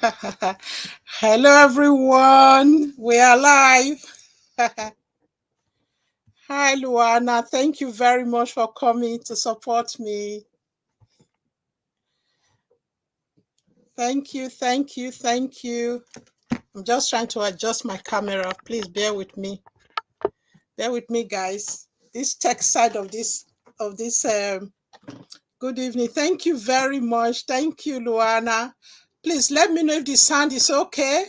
Hello, everyone. We are live. Hi, Luana. Thank you very much for coming to support me. Thank you, thank you, thank you. I'm just trying to adjust my camera. Please bear with me. Bear with me, guys. This tech side of this. Good evening. Thank you very much. Thank you, Luana. Please let me know if the sound is okay.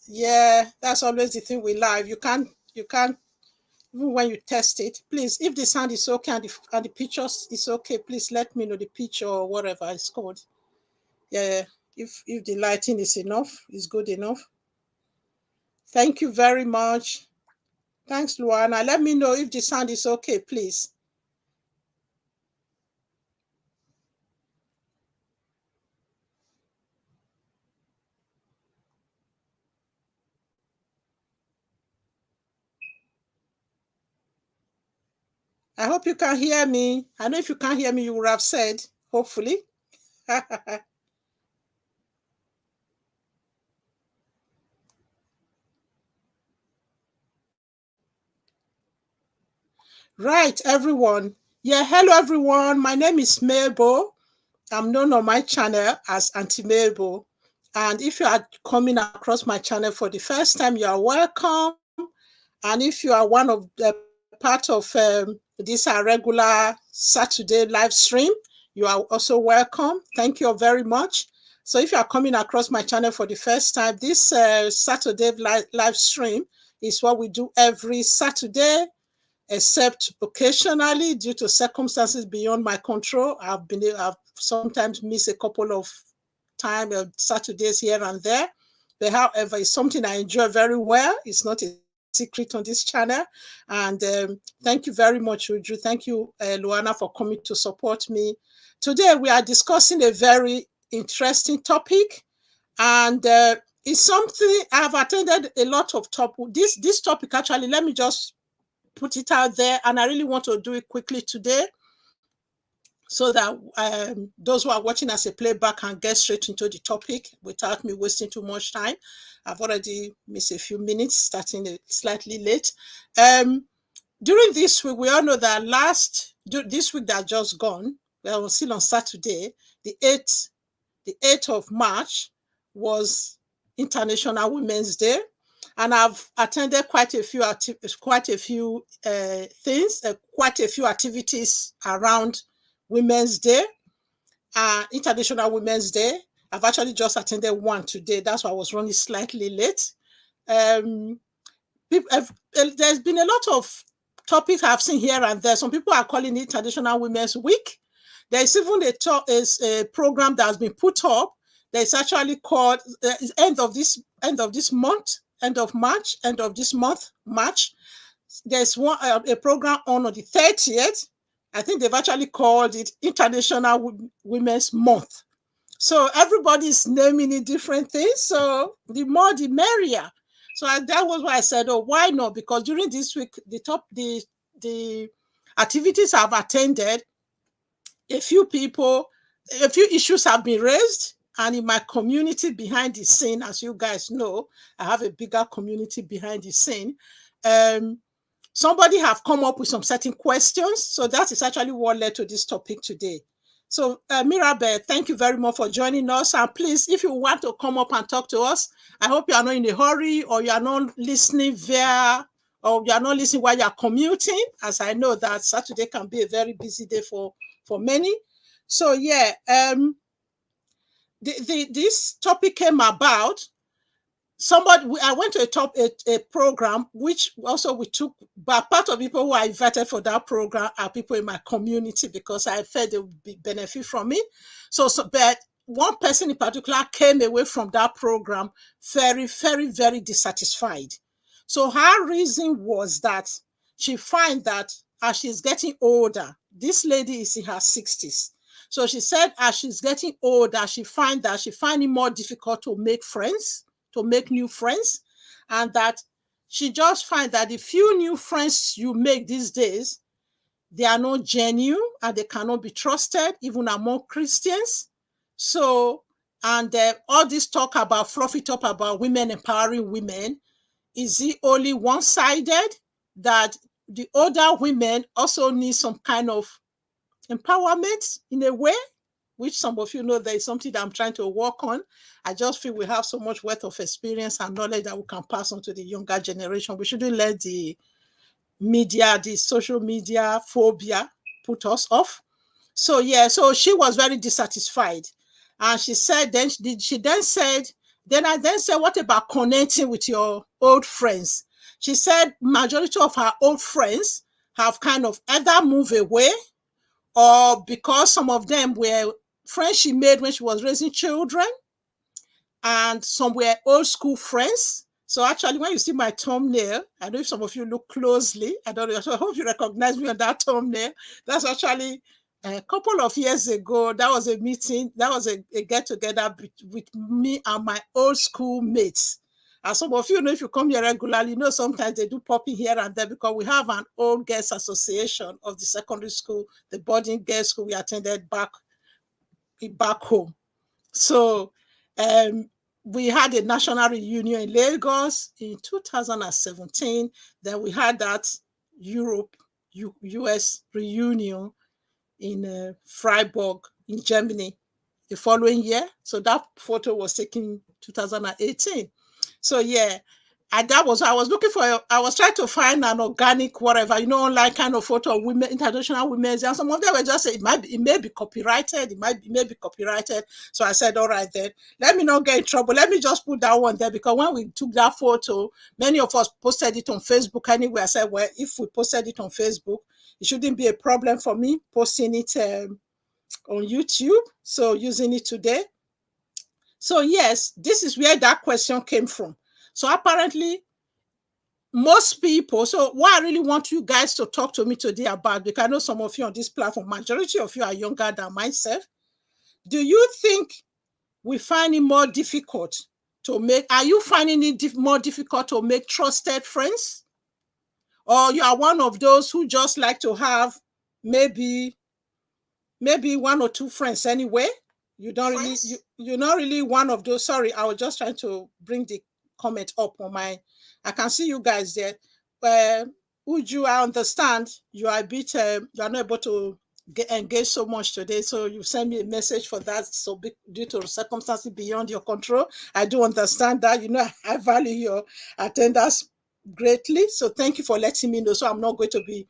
Yeah, that's always the thing with live. You can't even when you test it. Please, if the sound is okay and the pictures is okay, please let me know the picture or whatever it's called. Yeah, if the lighting is enough, is good enough. Thank you very much. Thanks, Luana. Let me know if the sound is okay, please. I hope you can hear me. I know if you can't hear me, you would have said, hopefully. Right, everyone. Yeah, hello, everyone. My name is Mabel. I'm known on my channel as Auntie Mabel. And if you are coming across my channel for the first time, you are welcome. And if you are one of the part of this regular Saturday live stream, you are also welcome. Thank you very much. So if you are coming across my channel for the first time, this Saturday live stream is what we do every Saturday, except occasionally due to circumstances beyond my control. I've sometimes missed a couple of time Saturdays here and there. But however, it's something I enjoy very well. It's not a secret on this channel. And thank you very much, Uju. Thank you, Luana, for coming to support me. Today, we are discussing a very interesting topic. And it's something I've attended a lot of this topic. Actually, let me just put it out there, and I really want to do it quickly today so that those who are watching as a playback can get straight into the topic without me wasting too much time. I've already missed a few minutes, starting slightly late. Um, During this week, we all know that this week that just gone, well, still on Saturday, the 8th, the 8th of March was International Women's Day. And I've attended quite a few things, quite a few activities around Women's Day, International Women's Day. I've actually just attended one today. That's why I was running slightly late. Um, there's been a lot of topics I've seen here and there. Some people are calling it Traditional Women's Week. There's even a program that has been put up. That's actually called end of this month, end of March, end of this month, March. There's a program on the 30th. I think they've actually called it International Women's Month. So everybody's naming it different things. So the more the merrier. So that was why I said, oh, why not? Because during this week, the activities I've attended, a few people, a few issues have been raised. And in my community behind the scene, as you guys know, I have a bigger community behind the scene. Um, Somebody have come up with some certain questions. So that is actually what led to this topic today. So, Mirabel, thank you very much for joining us. And please, if you want to come up and talk to us, I hope you are not in a hurry, or you are not listening or you are not listening while you are commuting, as I know that Saturday can be a very busy day for many. So, yeah, this topic came about. I went to a program which also we took, but part of people who are invited for that program are people in my community because I felt they would benefit from it. But one person in particular came away from that program very, very, very dissatisfied. So her reason was that she find that as she's getting older, this lady is in her 60s. So she said as she's getting older, she find it more difficult to make friends, to make new friends, and that she just find that the few new friends you make these days, They are not genuine and they cannot be trusted, even among Christians. So, and all this talk about fluffy talk about women empowering women, is it only one-sided, that the older women also need some kind of empowerment in a way, which some of you know there is something that I'm trying to work on. I just feel we have so much worth of experience and knowledge that we can pass on to the younger generation. We shouldn't let the media, the social media phobia put us off. So yeah, so she was very dissatisfied. And she said, she then said, then I then said, what about connecting with your old friends? She said majority of her old friends have kind of either moved away, or because some of them were friends she made when she was raising children, and some were old school friends. So actually, when you see my thumbnail, I don't know if some of you look closely. I don't know. So I hope you recognize me on that thumbnail. That's actually a couple of years ago. That was a meeting. That was a get together with me and my old school mates. And some of you know, if you come here regularly, you know sometimes they do pop in here and there, because we have an old girls association of the secondary school, the boarding girls school we attended back home. So we had a national reunion in Lagos in 2017. Then we had that Europe, US reunion in Freiburg in Germany the following year. So that photo was taken 2018. So yeah, and that was, I was looking for, I was trying to find an organic whatever, like kind of photo of women, international women, and some of them were just saying it may be copyrighted, it may be copyrighted. So I said, all right then, let me not get in trouble. Let me just put that one there, because when we took that photo, many of us posted it on Facebook anyway. I said, well, if we posted it on Facebook, it shouldn't be a problem for me posting it on YouTube. So using it today. So yes, this is where that question came from. So apparently, most people, so what I really want you guys to talk to me today about, because I know some of you on this platform, majority of you are younger than myself. Do you think we find it more difficult to make, are you finding it more difficult to make trusted friends? Or you are one of those who just like to have maybe one or two friends anyway? You don't really, you're not really one of those. Sorry, I was just trying to bring the comment up on my, I can see you guys there. Uju, I understand you are a bit, you are not able to engage so much today. So you send me a message for that. So due to circumstances beyond your control, I do understand that. I value your attendance greatly. So thank you for letting me know. So I'm not going to be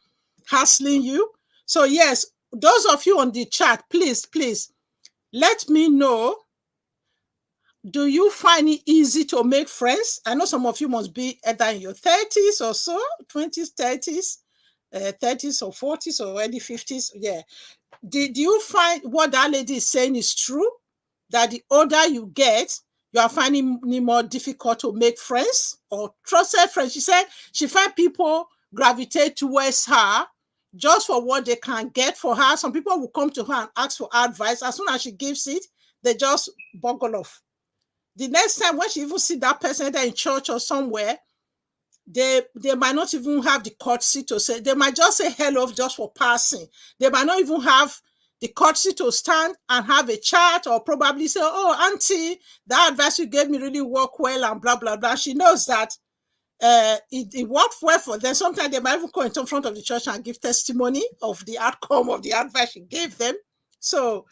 hassling you. So yes, those of you on the chat, please let me know. Do you find it easy to make friends? I know some of you must be either in your 30s or so, 20s, 30s, 30s or 40s or early 50s. Yeah. Did you find what that lady is saying is true? That the older you get, you are finding it more difficult to make friends or trusted friends? She said she find people gravitate towards her just for what they can get for her. Some people will come to her and ask for advice. As soon as she gives it, they just buckle off. The next time when she even see that person there in church or somewhere, they might not even have the courtesy to say, they might just say hello just for passing. They might not even have the courtesy to stand and have a chat, or probably say, oh, auntie, that advice you gave me really worked well and blah, blah, blah. She knows that it worked well for them. Sometimes they might even go in front of the church and give testimony of the outcome of the advice she gave them. So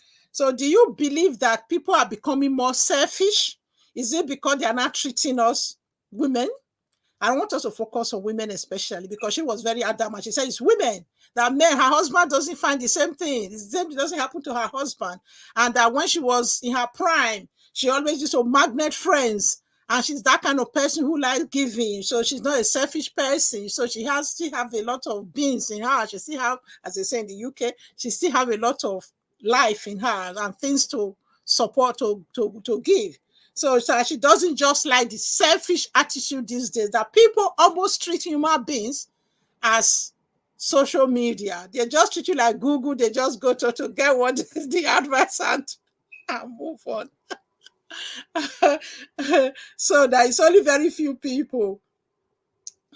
do you believe that people are becoming more selfish? Is it because they are not treating us women? I want us to focus on women especially, because she was very adamant. She said it's women, that men, her husband doesn't find the same thing. The same thing doesn't happen to her husband. And that when she was in her prime, she always used to magnet friends. And she's that kind of person who likes giving. So she's not a selfish person. So she have a lot of beans in her. She still have, as they say in the UK, she still have a lot of life in her and things to support, to give. So she doesn't just like the selfish attitude these days that people almost treat human beings as social media. They just treat you like Google. They just go to get what the advice and move on. So there is only very few people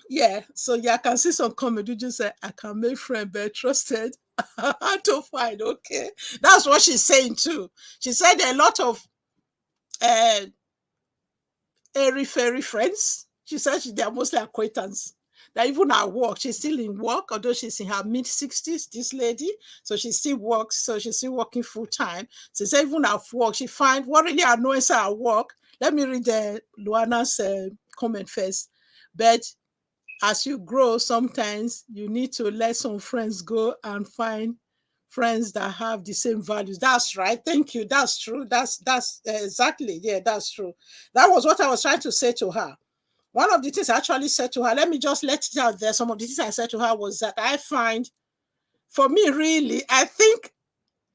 Yeah, so yeah, I can see some comment. You just say, I can make friend, but trusted. How to find? Okay, that's what she's saying too. She said there are a lot of uh, airy fairy friends. She said they are mostly acquaintance. That even at work, she's still in work, although she's in her mid 60s. This lady, so she still works. So she's still working full time. She said even at work, she find what really annoys her at work. Let me read Luana's comment first. But as you grow, sometimes you need to let some friends go and find friends that have the same values. That's right. Thank you. That's true. That's exactly, yeah, that's true. That was what I was trying to say to her. One of the things I actually said to her, let me just let it out there. Some of the things I said to her was that I find, for me, really, I think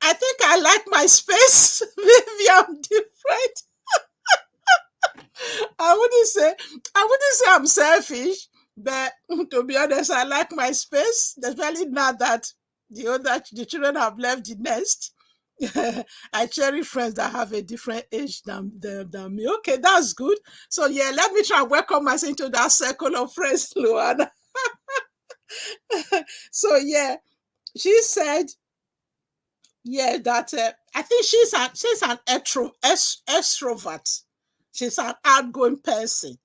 I like my space. Maybe I'm different. I wouldn't say I'm selfish, but to be honest, I like my space, especially now that the children have left the nest. I cherish friends that have a different age than me. Okay, that's good. So yeah, let me try and welcome myself into that circle of friends, Luana. So yeah, she said, yeah, that I think she's an extrovert. She's an outgoing person.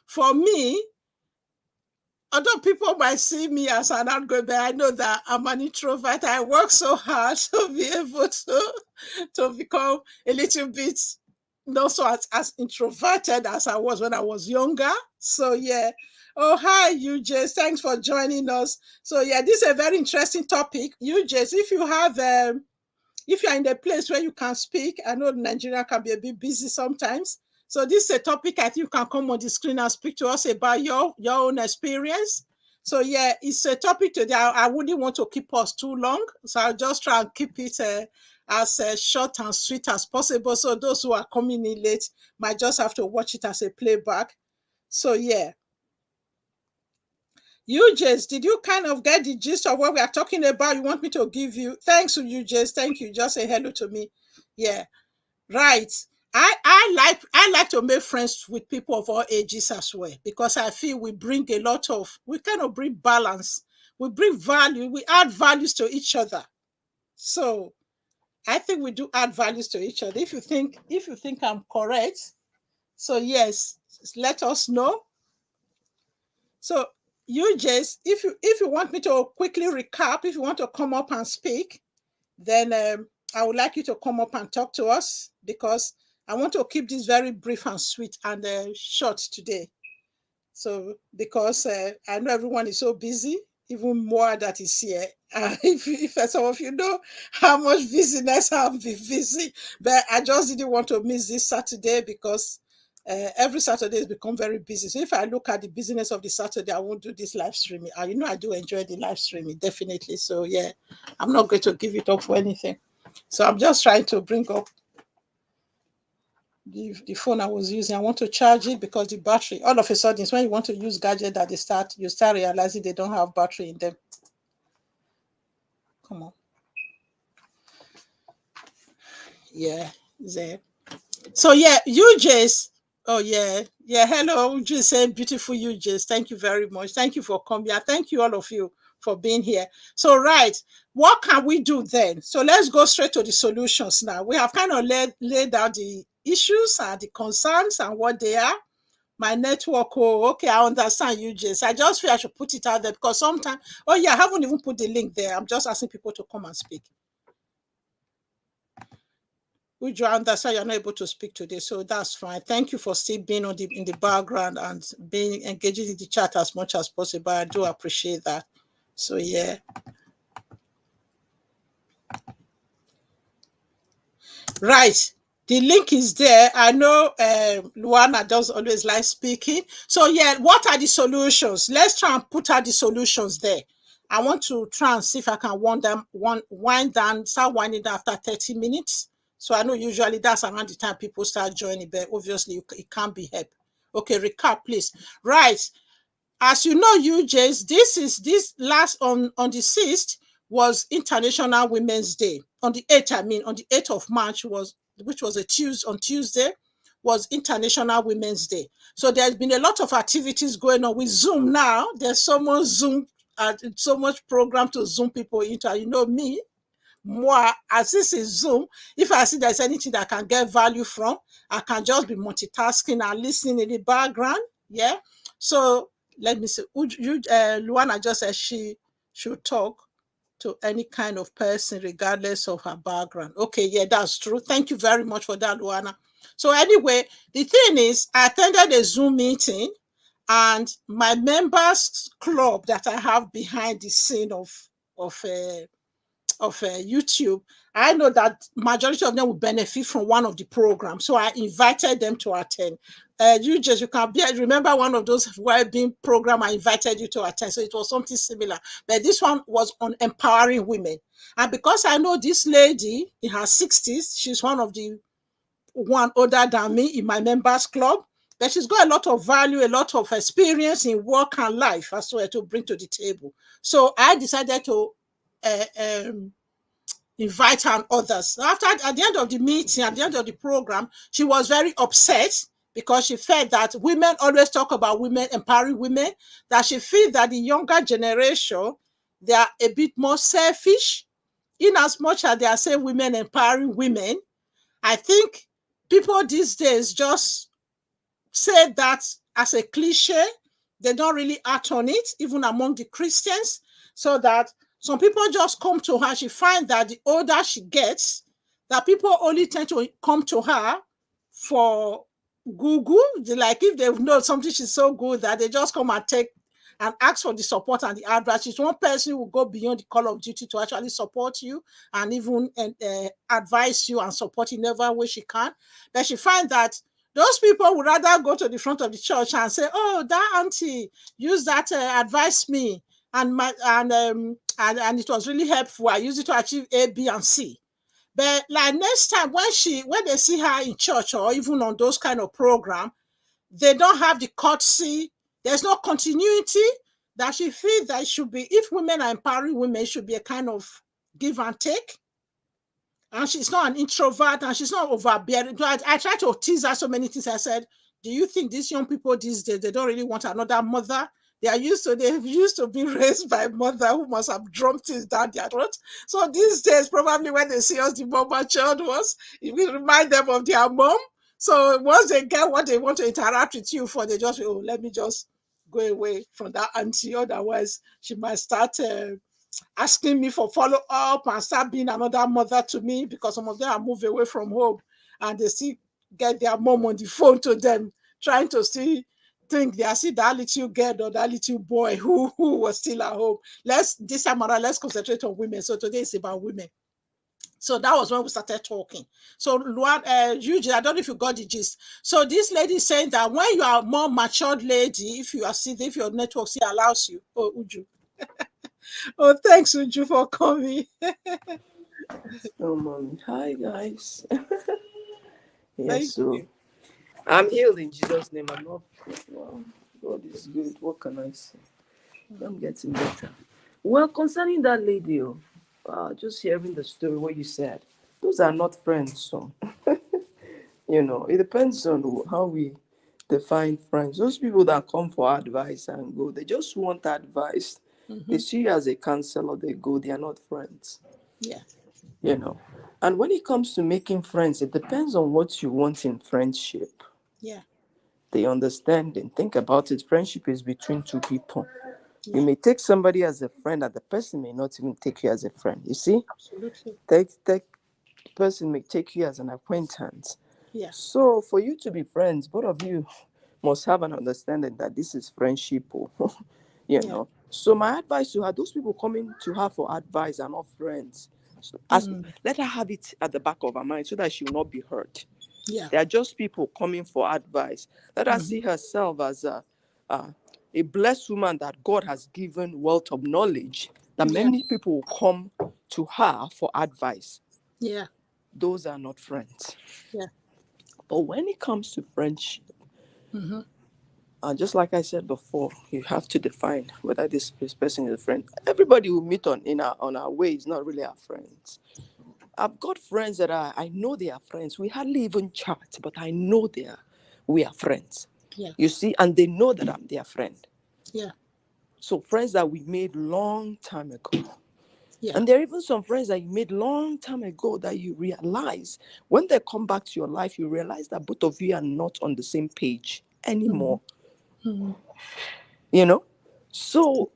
For me, although people might see me as an outgoing, but I know that I'm an introvert. I work so hard to be able to become a little bit not so as introverted as I was when I was younger. So yeah. Oh, hi, you Jace. Thanks for joining us. So yeah, this is a very interesting topic. You Jace, if you're in a place where you can speak, I know Nigeria can be a bit busy sometimes. So this is a topic I think you can come on the screen and speak to us about your own experience. So yeah, it's a topic today. I wouldn't want to keep us too long, so I'll just try and keep it as short and sweet as possible. So those who are coming in late might just have to watch it as a playback. So yeah, you Jace, did you kind of get the gist of what we are talking about? You want me to give you? Thanks to you, Jace. Thank you. Just say hello to me. Yeah. Right. I like to make friends with people of all ages as well, because I feel we kind of bring balance. We bring value, we add values to each other. So I think we do add values to each other. If you think I'm correct, so yes, let us know. So you just if you want me to quickly recap, if you want to come up and speak, then I would like you to come up and talk to us, because I want to keep this very brief and sweet and short today. So, because I know everyone is so busy, even more that is here. If some of you know how much busyness I've been busy, but I just didn't want to miss this Saturday, because every Saturday has become very busy. So if I look at the business of the Saturday, I won't do this live streaming. I do enjoy the live streaming, definitely. So yeah, I'm not going to give it up for anything. So I'm just trying to bring up the phone I was using. I want to charge it, because the battery, all of a sudden, it's when you want to use gadget that you start realizing they don't have battery in them. Come on. Yeah, there. So yeah, UJs. Oh yeah, yeah. Hello, UJ saying beautiful UJs. Thank you very much. Thank you for coming. Thank you all of you for being here. So right, what can we do then? So let's go straight to the solutions now. We have kind of laid out the issues and the concerns and what they are. My network, oh, okay, I understand you, Jace. I just feel I should put it out there, because sometimes, oh yeah, I haven't even put the link there. I'm just asking people to come and speak. Would you understand you're not able to speak today? So that's fine. Thank you for still being in the background and being engaging in the chat as much as possible. I do appreciate that. So yeah. Right. The link is there. I know Luana does always like speaking. So yeah, what are the solutions? Let's try and put out the solutions there. I want to try and see if I can wind down, start winding down after 30 minutes. So I know usually that's around the time people start joining, but obviously it can't be helped. Okay, recap, please. Right. As you know, UJs, this last on the 6th was International Women's Day. On the 8th, on the 8th of March, which was a Tuesday, on Tuesday, was International Women's Day. So there's been a lot of activities going on with Zoom now. There's so much Zoom, so much program to Zoom people into. You know me, more as this is Zoom. If I see there's anything that I can get value from, I can just be multitasking and listening in the background. Yeah. So let me see. Luana just said she should talk to any kind of person, regardless of her background. Okay, yeah, that's true. Thank you very much for that, Luana. So anyway, the thing is, I attended a Zoom meeting, and my members club that I have behind the scene of YouTube, I know that majority of them will benefit from one of the programs. So I invited them to attend. You can remember one of those well-being program I invited you to attend. So it was something similar. But this one was on empowering women. And because I know this lady in her 60s, she's one older than me in my members club, but she's got a lot of value, a lot of experience in work and life as well to bring to the table. So I decided to uh, um, invite her and others. After, at the end of the meeting, at the end of the program, she was very upset because she felt that women always talk about women, empowering women, that she feels that the younger generation, they are a bit more selfish. In as much as they are saying women empowering women, I think people these days just say that as a cliche. They don't really act on it, even among the Christians. So that some people just come to her. She finds that the older she gets, that people only tend to come to her for Google. Like if they know something she's so good that they just come and take and ask for the support and the advice. She's one person who will go beyond the call of duty to actually support you and even advise you and support you in every way she can. But she finds that those people would rather go to the front of the church and say, "Oh, that auntie use that, advise me, and and it was really helpful. I used it to achieve A, B, and C." But like next time when they see her in church or even on those kind of program, they don't have the courtesy. There's no continuity that she feels that it should be. If women are empowering women, it should be a kind of give and take, and she's not an introvert and she's not overbearing. I tried to tease her so many things. I said, do you think these young people these days, they don't really want another mother? They've used to be raised by a mother who must have drummed things down their throat. So these days, probably when they see us, the more child was, it will remind them of their mom. So once they get what they want to interact with you for, they just, oh, let me just go away from that auntie. Otherwise, she might start asking me for follow up and start being another mother to me, because some of them are moved away from home and they still get their mom on the phone to them, trying to still think they are still that little girl or that little boy who was still at home. This time around, let's concentrate on women. So today is about women. So that was when we started talking. So Eugene, I don't know if you got the gist. So this lady is saying that when you are a more matured lady, if your network still allows you, oh Uju. Oh, thanks, Uju, for coming. Oh, mommy. Hi, guys. Yes, Thank so you. I'm healed in Jesus' name. I'm not. Well, God is good. What can I say? I'm getting better. Well, concerning that lady, just hearing the story, what you said, those are not friends. So, it depends on how we define friends. Those people that come for advice and go, they just want advice. They Mm-hmm. see you as a counselor, they go, they are not friends. Yeah, you know. And when it comes to making friends, it depends on what you want in friendship. yeah, The understanding. Think about it. Friendship is between two people. You yeah, may take somebody as a friend, and the person may not even take you as a friend. You see, absolutely. take the person may take you as an acquaintance. Yeah, So for you to be friends, both of you must have an understanding that this is friendship. yeah. So my advice to her, those people coming to her for advice are not friends. So Mm, let her have it at the back of her mind so that she will not be hurt. yeah. They are just people coming for advice. Let her Mm-hmm. see herself as a blessed woman that God has given wealth of knowledge, that Yeah, many people will come to her for advice. yeah, Those are not friends. yeah. But when it comes to friendship, Mm-hmm. just like I said before, you have to define whether this person is a friend. Everybody we meet on our way is not really our friends. I've got friends that I know they are friends. We hardly even chat, but I know we are friends. Yeah. You see, and they know that I'm their friend. Yeah. So friends that we made long time ago. Yeah. And there are even some friends that you made long time ago that you realize when they come back to your life, you realize that both of you are not on the same page Mm-hmm. anymore. Mm-hmm. You know? So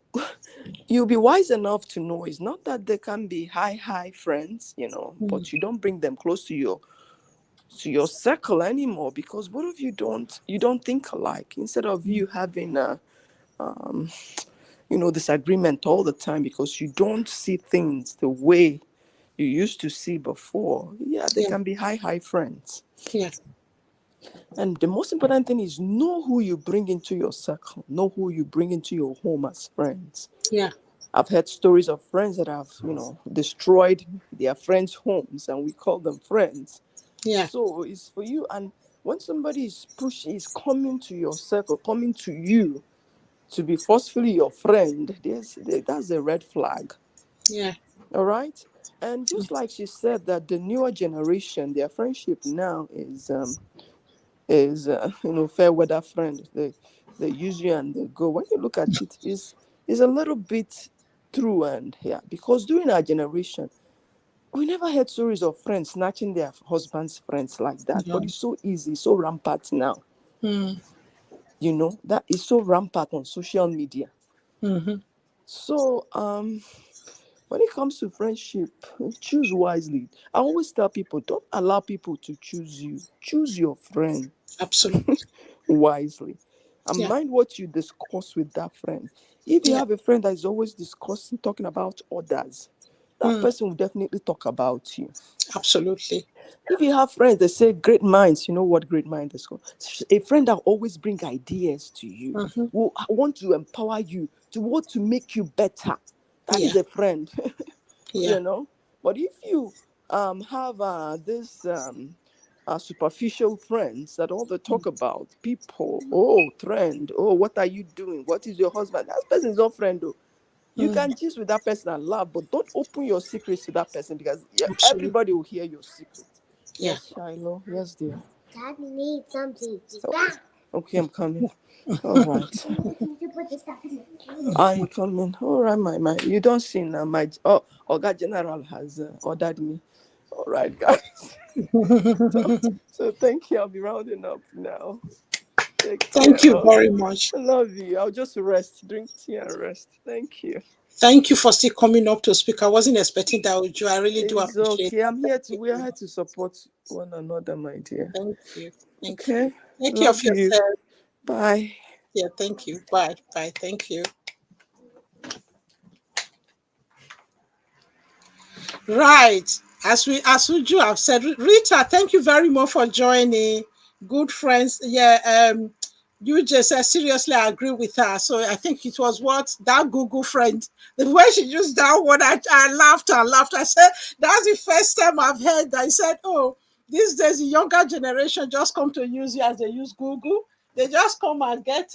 you'll be wise enough to know it's not that they can be high friends, but you don't bring them close to your circle anymore because both of you don't think alike. Instead of you having a disagreement all the time because you don't see things the way you used to see before. Yeah, they Yeah. can be high friends. Yeah. And the most important thing is know who you bring into your circle, know who you bring into your home as friends. Yeah. I've heard stories of friends that have, destroyed their friends' homes and we call them friends. Yeah. So it's for you. And when somebody is coming to your circle, coming to you to be forcefully your friend, that's a red flag. Yeah. All right. And just like she said, that the newer generation, their friendship now is fair weather friend. They use you and they go. When you look at it, is a little bit true. And yeah, because during our generation, we never heard stories of friends snatching their husbands' friends like that. But No. it's so easy, so rampant now. Mm. That is so rampant on social media. Mm-hmm. So when it comes to friendship, choose wisely. I always tell people, don't allow people to choose you. Choose your friend Absolutely. wisely. And Yeah. mind what you discuss with that friend. If you Yeah. have a friend that is always discussing, talking about others, that Mm. person will definitely talk about you. Absolutely. If you have friends that say great minds, you know what great mind is called? A friend that always bring ideas to you, Mm-hmm. will want to empower you, to want to make you better. That Yeah. is a friend. Yeah. you know. But if you have this superficial friends that all they talk about people, oh trend, oh what are you doing? What is your husband? That person is not friend though. You Mm. can gist with that person and laugh, but don't open your secrets to that person because yeah, Absolutely. everybody will hear your secret. Yeah. Yes, Shiloh. Yes, dear. Dad needs something. So, okay, I'm coming. All right. You to put the stuff in the I coming. All right, my. You don't see now. Oga General has ordered me. All right, guys. So, so thank you. I'll be rounding up now. Take Thank care. you Oh, very much. I love you. I'll just rest, drink tea, and rest. Thank you. Thank you for still coming up to speak. I wasn't expecting that with you. I really do It's appreciate okay. that. I'm here to. Thank We are you. here to support one another, my dear. Thank you. Thank you. Okay. Take care of Love you. yourself. Bye. Yeah, thank you. Bye. Bye. Thank you. Right. As Uju have said, Rita, thank you very much for joining. Good friends. Yeah, you just seriously I agree with her. So I think it was what that Google friend, the way she used that word, I laughed and laughed. I said, that's the first time I've heard that. I said, oh, these days the younger generation just come to use you as they use Google. They just come and get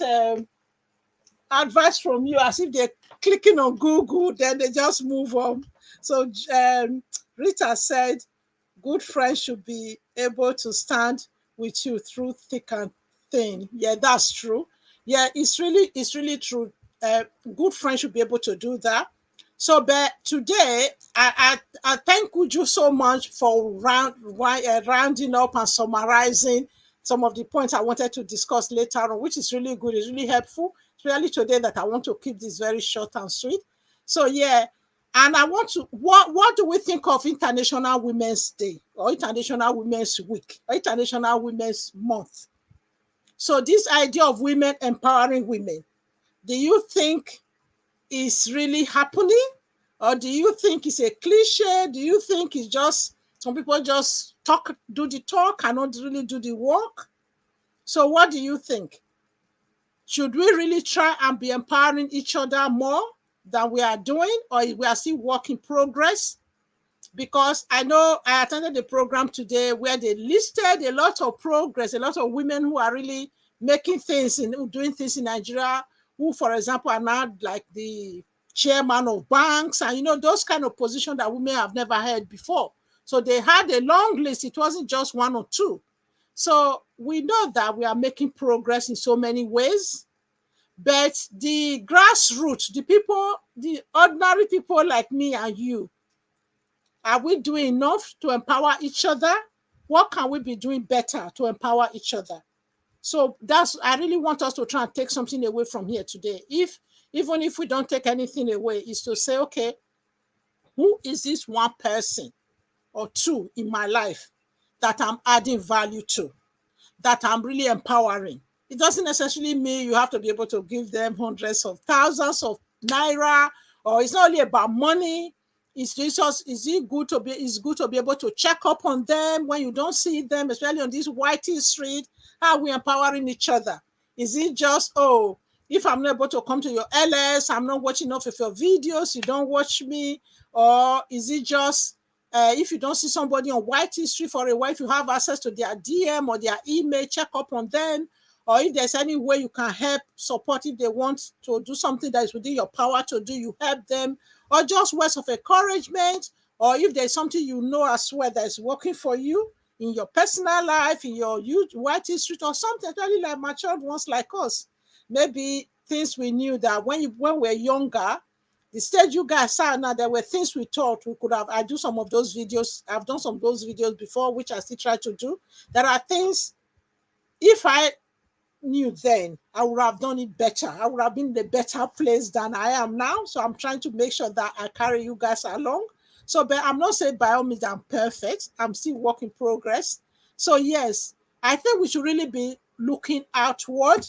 advice from you as if they're clicking on Google, then they just move on. So Rita said, good friends should be able to stand with you through thick and thin. Yeah, that's true. Yeah, it's really true. Good friends should be able to do that. So, but today, I thank Uju so much for rounding up and summarizing some of the points I wanted to discuss later on, which is really good. It's really helpful, especially today that I want to keep this very short and sweet. So, yeah, and I want to, what do we think of International Women's Day or International Women's Week or International Women's Month? So, this idea of women empowering women, do you think is really happening? Or do you think it's a cliche? Do you think it's just some people just do the talk and not really do the work? So, what do you think? Should we really try and be empowering each other more than we are doing, or we are still work in progress? Because I know I attended the program today where they listed a lot of progress, a lot of women who are really making things and doing things in Nigeria, who, for example, are now like the chairman of banks and those kind of positions that women have never had before. So they had a long list. It wasn't just one or two. So we know that we are making progress in so many ways. But the grassroots, the people, the ordinary people like me and you, are we doing enough to empower each other? What can we be doing better to empower each other? So that's, I really want us to try and take something away from here today. Even if we don't take anything away, is to say, okay, who is this one person or two in my life that I'm adding value to, that I'm really empowering? It doesn't necessarily mean you have to be able to give them hundreds of thousands of naira, or it's not only about money. It's just, it's good to be able to check up on them when you don't see them, especially on this whitey street. How are we empowering each other? Is it just, oh, if I'm not able to come to your LS, I'm not watching enough of your videos, you don't watch me? Or is it just, if you don't see somebody on white history for a while, if you have access to their DM or their email, check up on them? Or if there's any way you can help support, if they want to do something that is within your power to do, you help them? Or just words of encouragement? Or if there's something you know as well that is working for you in your personal life, in your youth, white history, or something really like matured ones like us. Maybe things we knew that when we're younger, the stage you guys are now, there were things we thought we could have. I do some of those videos. I've done some of those videos before, which I still try to do. There are things, if I knew then, I would have done it better. I would have been in a better place than I am now. So I'm trying to make sure that I carry you guys along. So, but I'm not saying by all means I'm perfect. I'm still work in progress. So yes, I think we should really be looking outward,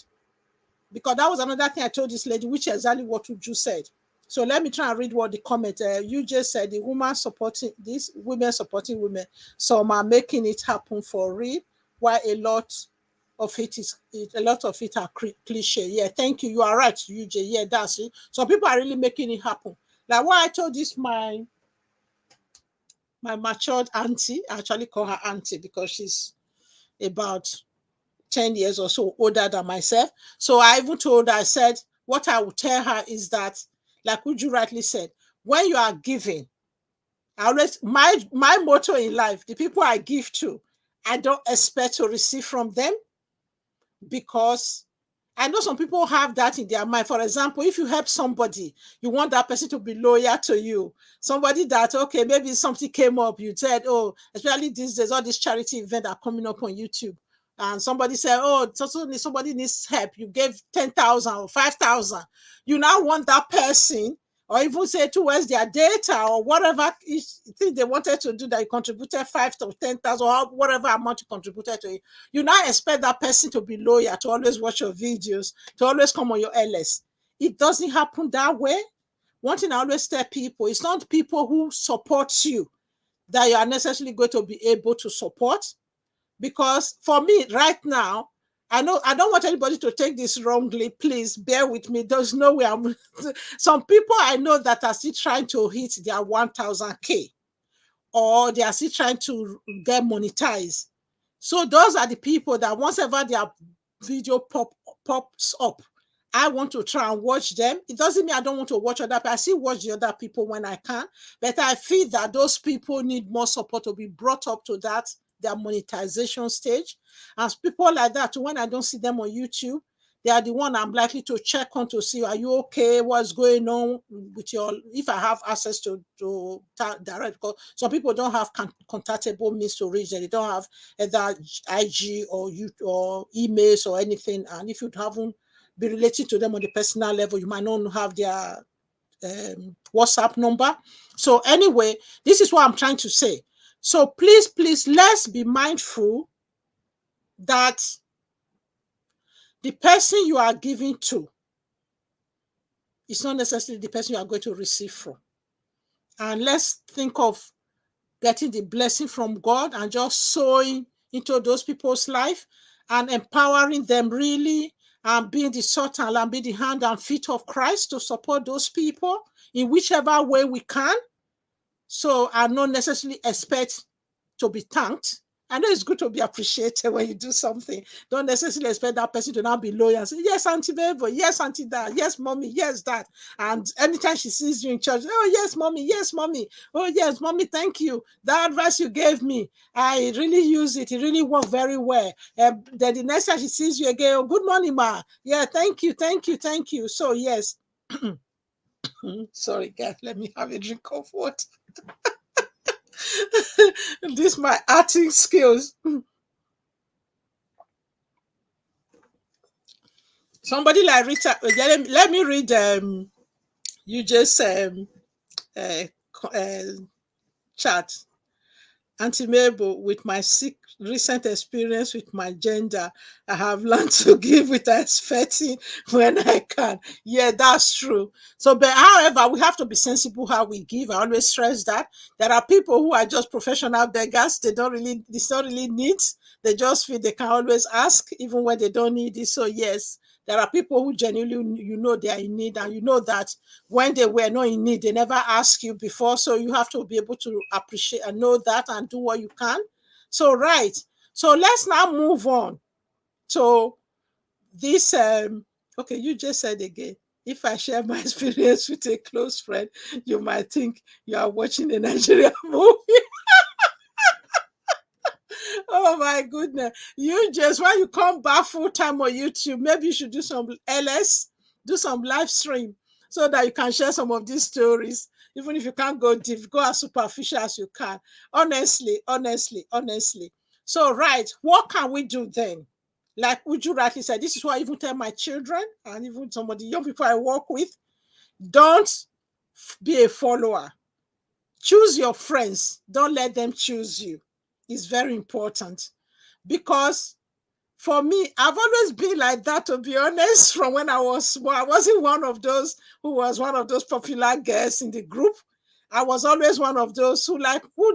because that was another thing I told this lady, which is exactly what you just said. So let me try and read what the comment. You just said the woman supporting this, women supporting women. Some are making it happen for real, while a lot of it are cliche. Yeah, thank you. You are right, UJ. Yeah, that's it. Some people are really making it happen. Like what I told this my matured auntie. I actually call her auntie because she's about 10 years or so older than myself. So I even told her, I said, what I would tell her is that, like Uju rightly said, when you are giving, I always, my motto in life, the people I give to, I don't expect to receive from them, because I know some people have that in their mind. For example, if you help somebody, you want that person to be loyal to you. Somebody that, okay, maybe something came up, you said, oh, especially these days, all these charity events are coming up on YouTube. And somebody said, oh, somebody needs help. You gave 10,000 or 5,000. You now want that person, or even say towards their data or whatever thing they wanted to do, that you contributed 5 to 10,000 or whatever amount you contributed to it. You now expect that person to be loyal, to always watch your videos, to always come on your LS. It doesn't happen that way. One thing I always tell people, it's not people who support you that you are necessarily going to be able to support. Because for me right now, I know I don't want anybody to take this wrongly. Please bear with me. There's no way I'm some people I know that are still trying to hit their 1000K, or they are still trying to get monetized. So those are the people that once ever their video pops up, I want to try and watch them. It doesn't mean I don't want to watch other people. I still watch the other people when I can, but I feel that those people need more support to be brought up to that their monetization stage. As people like that, when I don't see them on YouTube, they are the one I'm likely to check on to see, are you okay? What's going on with your, if I have access to direct, because some people don't have contactable means to reach them. They don't have either IG or emails or anything. And if you haven't been relating to them on the personal level, you might not have their WhatsApp number. So anyway, this is what I'm trying to say. So please, let's be mindful that the person you are giving to is not necessarily the person you are going to receive from. And let's think of getting the blessing from God and just sowing into those people's life and empowering them really, and being the salt and be the hand and feet of Christ to support those people in whichever way we can. So I not necessarily expect to be thanked. I know it's good to be appreciated when you do something. Don't necessarily expect that person to now be loyal and say, yes, Auntie Mabel, yes, Auntie Dad, yes, Mommy, yes, Dad. And anytime she sees you in church, oh, yes, Mommy, yes, Mommy. Oh, yes, Mommy, thank you. That advice you gave me, I really use it. It really worked very well. Then the next time she sees you again, oh, good morning, Ma. Yeah, thank you, thank you, thank you. So, yes. Sorry, guys, let me have a drink of water. This my acting skills. Somebody like Rita, let me read you just uh, chat. Auntie Mabel, with my recent experience with my gender, I have learned to give without expecting when I can. Yeah, that's true. So, but however, we have to be sensible how we give. I always stress that there are people who are just professional beggars. They don't really, it's not really needs. They just feel they can always ask, even when they don't need it. So, yes, there are people who genuinely, they are in need, and you know that when they were not in need, they never asked you before. So you have to be able to appreciate and know that and do what you can. So, right. So let's now move on to this. Okay, you just said again. If I share my experience with a close friend, you might think you are watching a Nigerian movie. Oh my goodness. You just, when you come back full time on YouTube, maybe you should do some LS, do some live stream so that you can share some of these stories. Even if you can't go deep, go as superficial as you can. Honestly, honestly, honestly. So, right, what can we do then? Like Uju rightly said, this is what I even tell my children and even some of the young people I work with. Don't be a follower. Choose your friends. Don't let them choose you. It's very important because for me, I've always been like that, to be honest, from when I was small. I wasn't one of those who was one of those popular girls in the group. I was always one of those who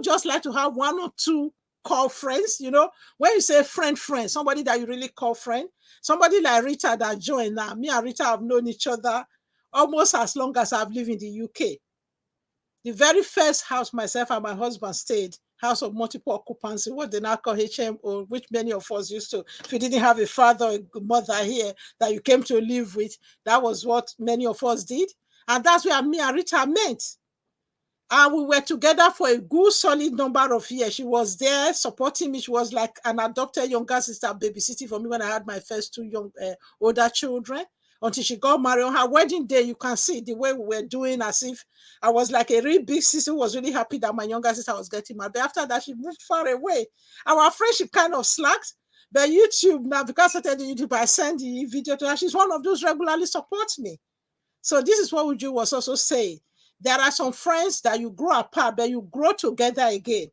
just like to have one or two call friends. When you say friend, somebody that you really call friend, somebody like Rita that joined now. Me and Rita have known each other almost as long as I've lived in the UK. The very first house myself and my husband stayed, house of multiple occupancy, what they now call HMO, which many of us used to. If you didn't have a father or a mother here that you came to live with, that was what many of us did. And that's where me and Rita met. And we were together for a good solid number of years. She was there supporting me. She was like an adopted younger sister, babysitting for me when I had my first two older children, until she got married. On her wedding day, you can see the way we were doing, as if I was like a real big sister who was really happy that my younger sister was getting married. But after that, she moved far away. Our friendship kind of slacked. But YouTube now, because I started YouTube, I send the video to her. She's one of those regularly supports me. So this is what Uju was also saying. There are some friends that you grow apart, but you grow together again.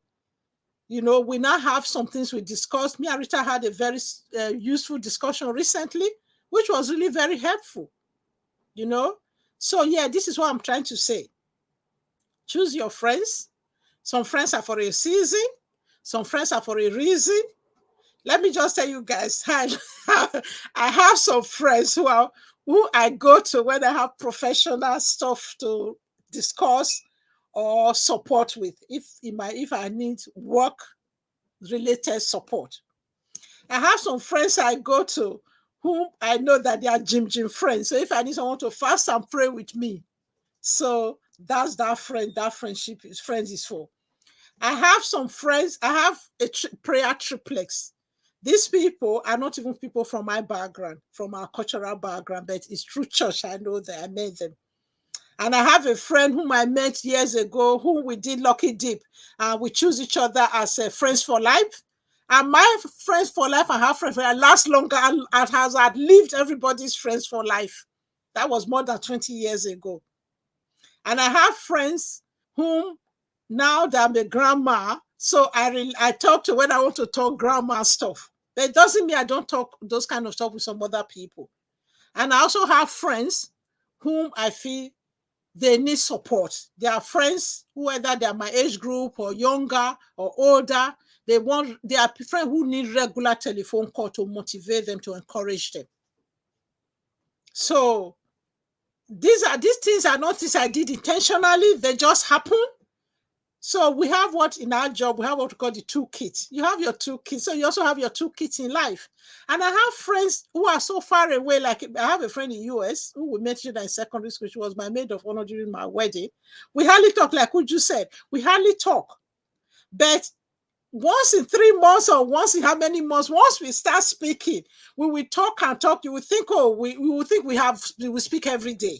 We now have some things we discussed. Me and Rita had a very useful discussion recently, which was really very helpful. So yeah, this is what I'm trying to say. Choose your friends. Some friends are for a season. Some friends are for a reason. Let me just tell you guys, I have some friends who I go to when I have professional stuff to discuss or support with, if I need work related support. I have some friends I go to whom I know that they are Jim friends. So if I need someone to fast and pray with me, so that's that friends is for. I have some friends, I have a prayer triplex. These people are not even people from my background, from our cultural background, but it's through church I know that I met them. And I have a friend whom I met years ago, whom we did Lucky Dip, and we choose each other as friends for life. And my friends for life and her friends for life last longer and has outlived everybody's friends for life. That was more than 20 years ago. And I have friends whom, now that I'm a grandma, so I talk to when I want to talk grandma stuff. But it doesn't mean I don't talk those kind of stuff with some other people. And I also have friends whom I feel they need support. They are friends, whether they are my age group or younger or older. They are friends who need regular telephone call to motivate them, to encourage them. So these things are not things I did intentionally. They just happen. So we have what in our job, we have what we call the toolkit. You have your toolkit. So you also have your toolkit in life. And I have friends who are so far away. Like I have a friend in the US who we met in secondary school. She was my maid of honor during my wedding. We hardly talk, like Uju said. We hardly talk. But once in 3 months or once in how many months, once we start speaking, we will talk and talk. You will think, oh, we will think we speak every day.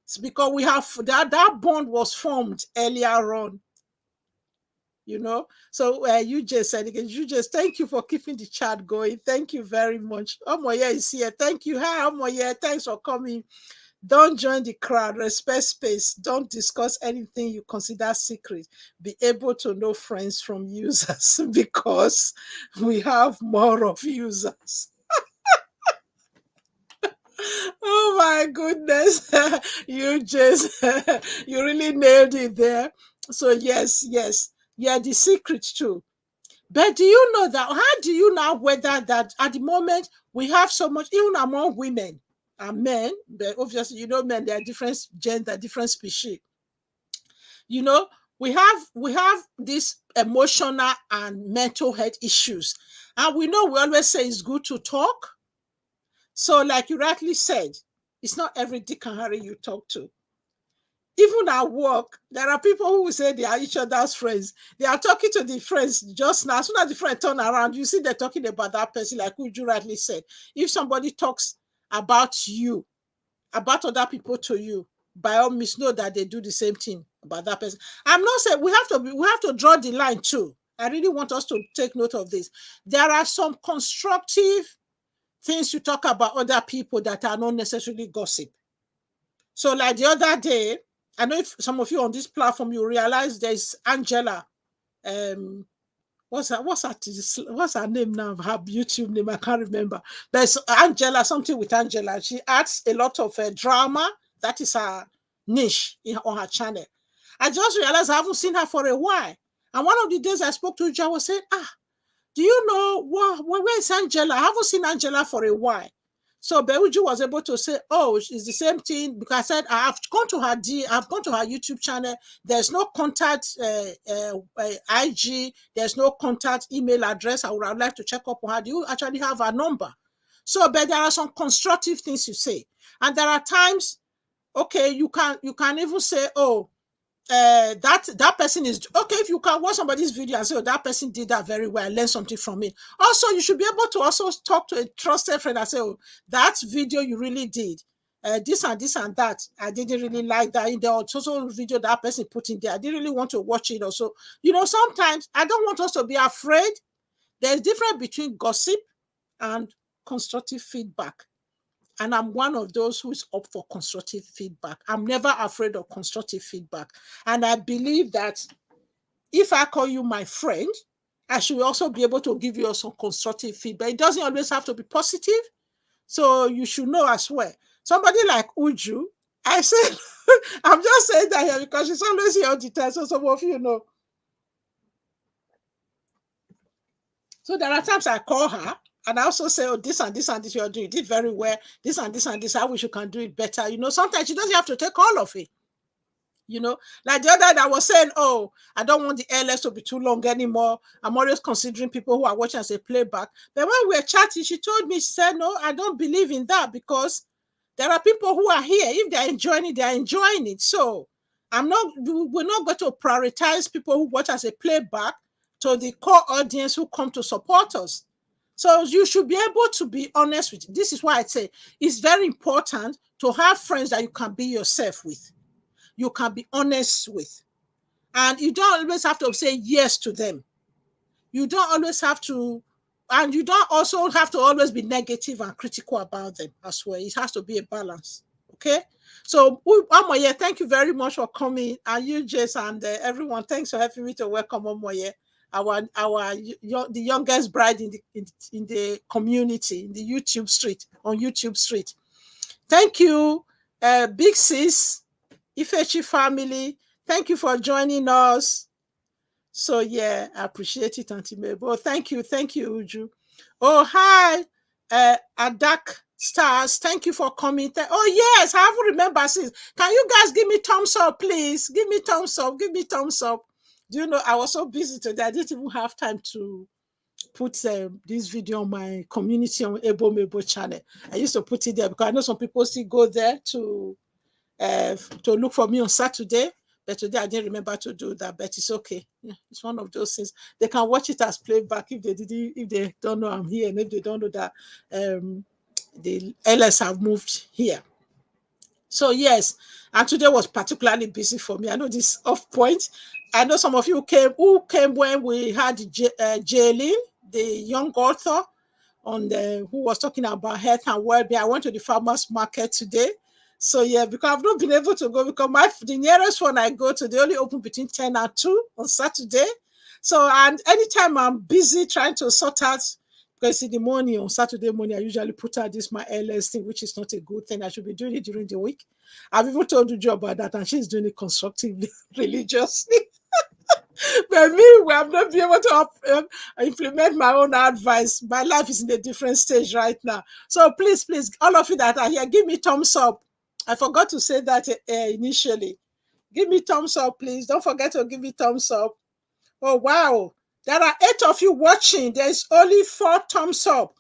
It's because we have that bond was formed earlier on. So you just said again, you just thank you for keeping the chat going. Thank you very much. Omoye is here. Thank you. Hi, Omoye. Thanks for coming. Don't join the crowd. Respect space. Don't discuss anything you consider secret. Be able to know friends from users because we have more of users. Oh my goodness. You just, you really nailed it there. So yes. Yeah, the secret too. But do you know that? How do you know whether that at the moment we have so much, even among women and men, but obviously, men, they are different gender, different species. You know, we have this emotional and mental health issues. And we always say it's good to talk. So, like you rightly said, it's not every Dick and Harry you talk to. Even at work, there are people who will say they are each other's friends. They are talking to the friends just now. As soon as the friend turn around, you see they're talking about that person, like Uju rightly said. If somebody talks about you, about other people to you, by all means, know that they do the same thing about that person. I'm not saying we have to draw the line too. I really want us to take note of this. There are some constructive things you talk about other people that are not necessarily gossip. So, like the other day, I know if some of you on this platform, you realize there's Angela. What's her name now? Her YouTube name, I can't remember. There's Angela, something with Angela. She adds a lot of drama. That is her niche on her channel. I just realized I haven't seen her for a while. And one of the days I spoke to her, I was saying, do you know where is Angela? I haven't seen Angela for a while. So Beuju was able to say, oh, it's the same thing, because I said, I've gone to her YouTube channel. There's no contact IG. There's no contact email address. I would like to check up on her. Do you actually have her number? So, but there are some constructive things you say. And there are times, okay, you can even say, oh, that person is okay. If you can watch somebody's video and say, oh, that person did that very well, learn something from it. Also, you should be able to also talk to a trusted friend and say, oh, that video you really did this and that, I didn't really like that. In the social video that person put in there, I didn't really want to watch it. Also, sometimes I don't want us to be afraid. There's difference between gossip and constructive feedback. And I'm one of those who is up for constructive feedback. I'm never afraid of constructive feedback. And I believe that if I call you my friend, I should also be able to give you some constructive feedback. It doesn't always have to be positive. So you should know as well. Somebody like Uju, I said, I'm just saying that here because she's always here all the time. So some of you know. So there are times I call her and I also say, oh, this and this and this you're doing. You did very well. This and this and this, I wish you can do it better. Sometimes she doesn't have to take all of it. Like the other day I was saying, oh, I don't want the LS to be too long anymore. I'm always considering people who are watching as a playback. But when we were chatting, she told me, she said, no, I don't believe in that because there are people who are here. If they're enjoying it, they're enjoying it. So we're not going to prioritize people who watch as a playback to the core audience who come to support us. So you should be able to be honest with it. This is why I say it's very important to have friends that you can be yourself with. You can be honest with. And you don't always have to say yes to them. You don't always have to, and you don't also have to always be negative and critical about them as well. It has to be a balance. Okay? So, Omoye, thank you very much for coming. And you, Jason, and everyone, thanks for helping me to welcome Omoye, the youngest bride in the community, in the YouTube street, on YouTube street. Thank you, Big Sis, Ifechi family. Thank you for joining us. So yeah, I appreciate it, Auntie Mabel. Thank you, Uju. Oh, hi, Adak Stars. Thank you for coming. Oh yes, I haven't remembered since. Can you guys give me thumbs up, please? Give me thumbs up. Do you know, I was so busy today, I didn't even have time to put this video on my community on Mabel channel. I used to put it there because I know some people still go there to look for me on Saturday. But today I didn't remember to do that. But it's okay. Yeah, it's one of those things. They can watch it as playback if they don't know I'm here, and if they don't know that the LS have moved here. So yes, and today was particularly busy for me. I know this off point. I know some of you came when we had Jaylin, the young author, on the who was talking about health and well-being. I went to the farmers market today. So yeah, because I've not been able to go because the nearest one I go to, they only open between 10 and 2 on Saturday. So, and anytime I'm busy trying to sort out, because in the morning, on Saturday morning, I usually put out this my LS thing, which is not a good thing. I should be doing it during the week. I've even told Uju about that, and she's doing it constructively, religiously. But me, we have not been able to implement my own advice. My life is in a different stage right now. So please, please, all of you that are here, give me thumbs up. I forgot to say that initially. Give me thumbs up, please. Don't forget to give me thumbs up. Oh, wow. There are 8 of you watching. There's only 4 thumbs up.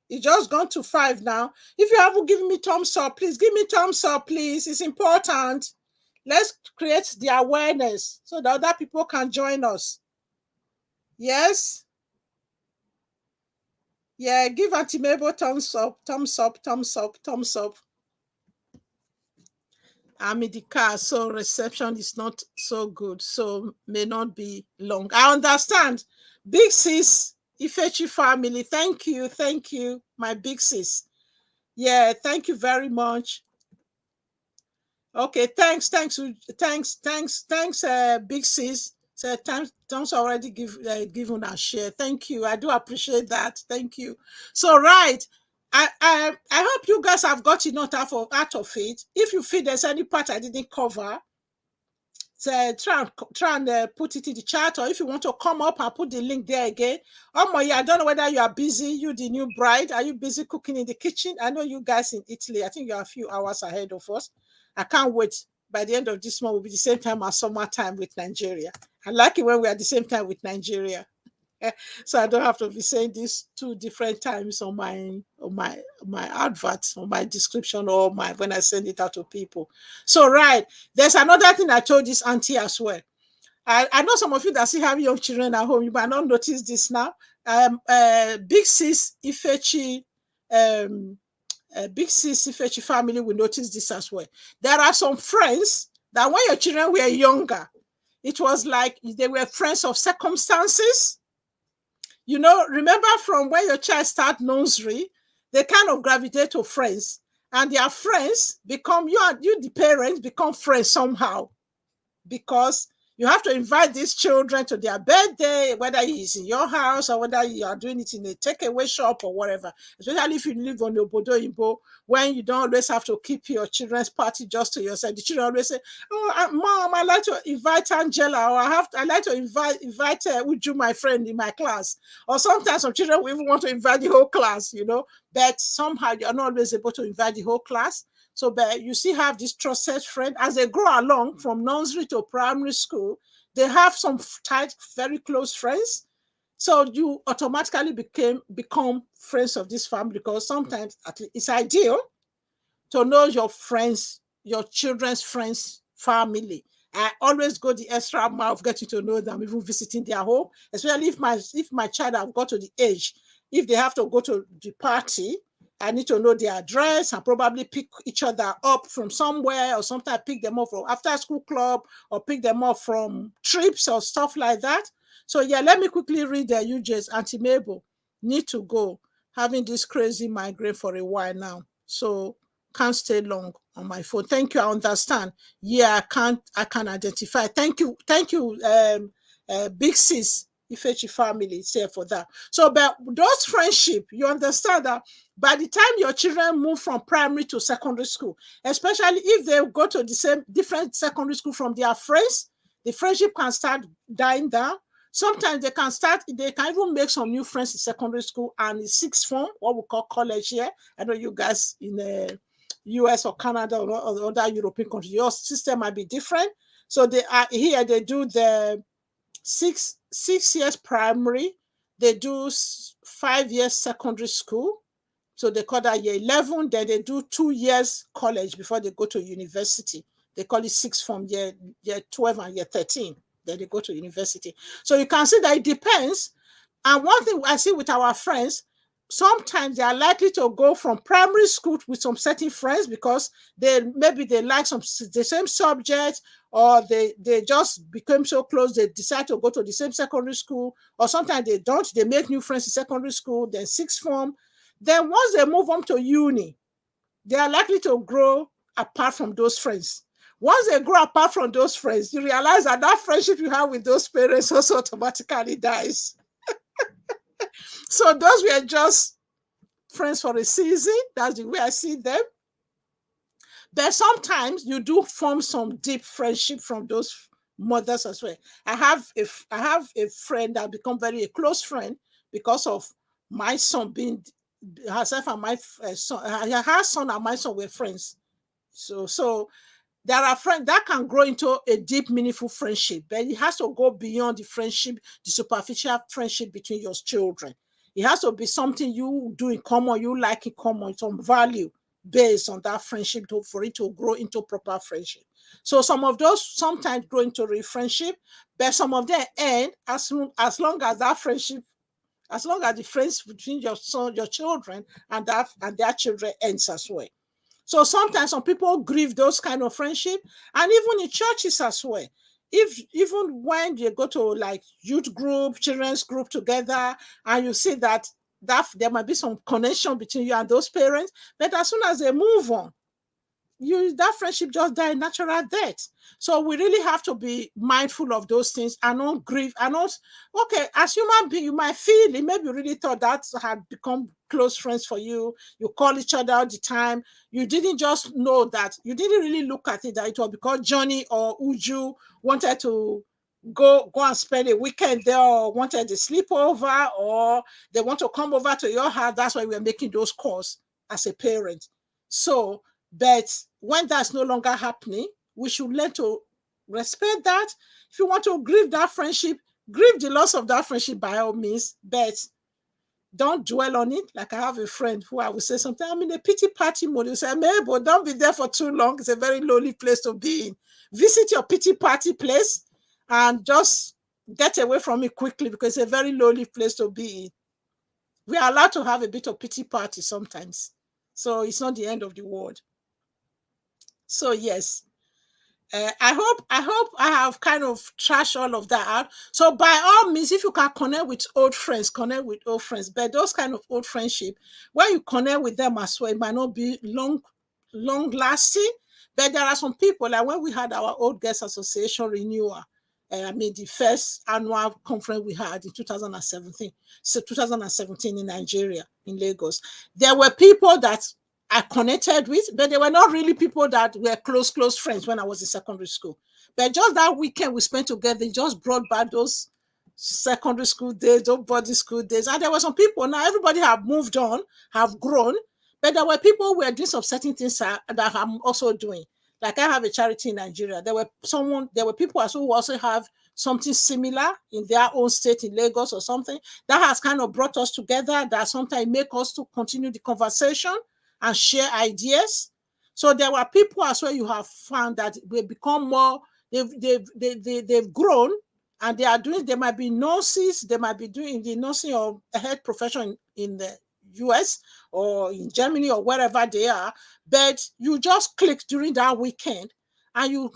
It's just gone to 5 now. If you haven't given me thumbs up, please give me thumbs up, please. It's important. Let's create the awareness so that other people can join us. Yes? Yeah, give Auntie Mabel thumbs up, thumbs up, thumbs up, thumbs up. I'm in the car, so reception is not so good, so may not be long. I understand. Big sis, Ifechi family, thank you, my big sis. Yeah, thank you very much. Okay, thanks, big sis. So thanks already given a share. Thank you. I do appreciate that. Thank you. So right, I hope you guys have got enough out of it. If you feel there's any part I didn't cover, so try and put it in the chat, or if you want to come up, I'll put the link there again. Oh my, I don't know whether you are busy. You, the new bride, are you busy cooking in the kitchen? I know you guys in Italy. I think you're a few hours ahead of us. I can't wait. By the end of this month, will be the same time as summertime with Nigeria. I like it when we are the same time with Nigeria. So I don't have to be saying these 2 different times on my adverts, on my description, or my when I send it out to people. So right, there's another thing I told this auntie as well. I know some of you that still have young children at home, you might not notice this now. Big sis Ifechi, Big sis Ifechi family will notice this as well. There are some friends that when your children were younger, it was like they were friends of circumstances. You know, remember from when your child start nursery, they kind of gravitate to friends, and their friends become you the parents become friends somehow, because you have to invite these children to their birthday, whether it's in your house or whether you are doing it in a takeaway shop or whatever. Especially if you live on the Obodo Imbo, when you don't always have to keep your children's party just to yourself. The children always say, "Oh, Mom, I like to invite Angela, or I like to invite Uju, my friend in my class." Or sometimes some children will even want to invite the whole class, you know. But somehow you're not always able to invite the whole class. So, but you still have this trusted friend. As they grow along from nursery to primary school, they have some tight, very close friends. So you automatically become friends of this family, because sometimes it's ideal to know your friends, your children's friends, family. I always go the extra mile of getting to know them, even visiting their home, especially if my child have got to the age, if they have to go to the party, I need to know their address and probably pick each other up from somewhere, or sometimes pick them up from after school club, or pick them up from trips or stuff like that. So yeah, let me quickly read the UJ's. Auntie Mabel, need to go. Having this crazy migraine for a while now. So can't stay long on my phone. Thank you. I understand. Yeah, I can identify. Thank you. Big sis Ifechi family say for that. So but those friendship, you understand that by the time your children move from primary to secondary school, especially if they go to the same different secondary school from their friends, the friendship can start dying down. Sometimes they can even make some new friends in secondary school and in sixth form, what we call college here. I know you guys in the US or Canada or other European countries, your system might be different. So they are here, they do six years primary. They do 5 years secondary school. So they call that year 11. Then they do 2 years college before they go to university. They call it sixth form, year 12 and year 13. Then they go to university. So you can see that it depends. And one thing I see with our friends, sometimes they are likely to go from primary school with some certain friends because they like the same subject, or they just become so close they decide to go to the same secondary school, or sometimes they don't, they make new friends in secondary school, then sixth form. Then once they move on to uni, they are likely to grow apart from those friends. Once they grow apart from those friends, you realize that that friendship you have with those parents also automatically dies. So those were just friends for a season. That's the way I see them. But sometimes you do form some deep friendship from those mothers as well. I have a friend that become very a close friend because of my son being herself and my son. Her son and my son were friends. So there are friends that can grow into a deep, meaningful friendship, but it has to go beyond the friendship, the superficial friendship between your children. It has to be something you do in common, you like in common, some value based on that friendship for it to grow into proper friendship. So some of those sometimes grow into real friendship, but some of them end as long as that friendship, as long as the friends between your son, your children, and their children ends as well. So sometimes some people grieve those kind of friendship, and even in churches as well. If even when you go to like youth group, children's group together, and you see that there might be some connection between you and those parents, but as soon as they move on, that friendship just die natural death. So we really have to be mindful of those things and not grieve and not, okay, as human being you might feel it, maybe you really thought that had become close friends for you, you call each other all the time, you didn't just know that, you didn't really look at it that it was because Johnny or Uju wanted to go and spend a weekend there, or wanted a sleepover, or they want to come over to your house. That's why we're making those calls as a parent. So but when that's no longer happening, we should learn to respect that. If you want to grieve that friendship, grieve the loss of that friendship by all means, but don't dwell on it. Like I have a friend who I will say something, I'm in a pity party mode. You say, Mabel, don't be there for too long. It's a very lonely place to be in. Visit your pity party place and just get away from it quickly because it's a very lonely place to be in. We are allowed to have a bit of pity party sometimes. So it's not the end of the world. So yes, I hope I have kind of trashed all of that out. So by all means, if you can connect with old friends, connect with old friends. But those kind of old friendship, when you connect with them as well, it might not be long lasting. But there are some people, like when we had our old guest association renewal, I mean the first annual conference we had in 2017, so 2017 in Nigeria, in Lagos. There were people that I connected with, but they were not really people that were close friends when I was in secondary school. But just that weekend we spent together, it just brought back those secondary school days, those boarding school days. And there were some people, now everybody have moved on, have grown, but there were people who were doing some certain things that I'm also doing. Like I have a charity in Nigeria. There were people also who also have something similar in their own state in Lagos or something that has kind of brought us together, that sometimes make us to continue the conversation and share ideas. So there were people as well you have found that they become more, they've grown, and they might be nurses, they might be doing the nursing or health profession in the US or in Germany or wherever they are, but you just clicked during that weekend and you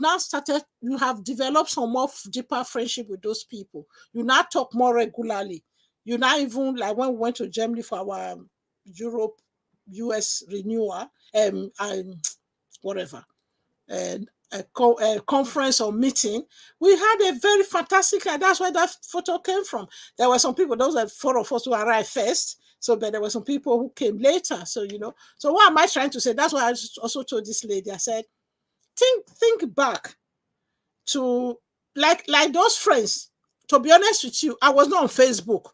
have developed some more deeper friendship with those people. You now talk more regularly. You now even, like when we went to Germany for our Europe US renewal, and whatever, and a conference or meeting, we had a very fantastic, and that's where that photo came from. There were some people, those are four of us who arrived first. So, but there were some people who came later. So, so what am I trying to say? That's why I also told this lady, I said, think back to like those friends. To be honest with you, I was not on Facebook.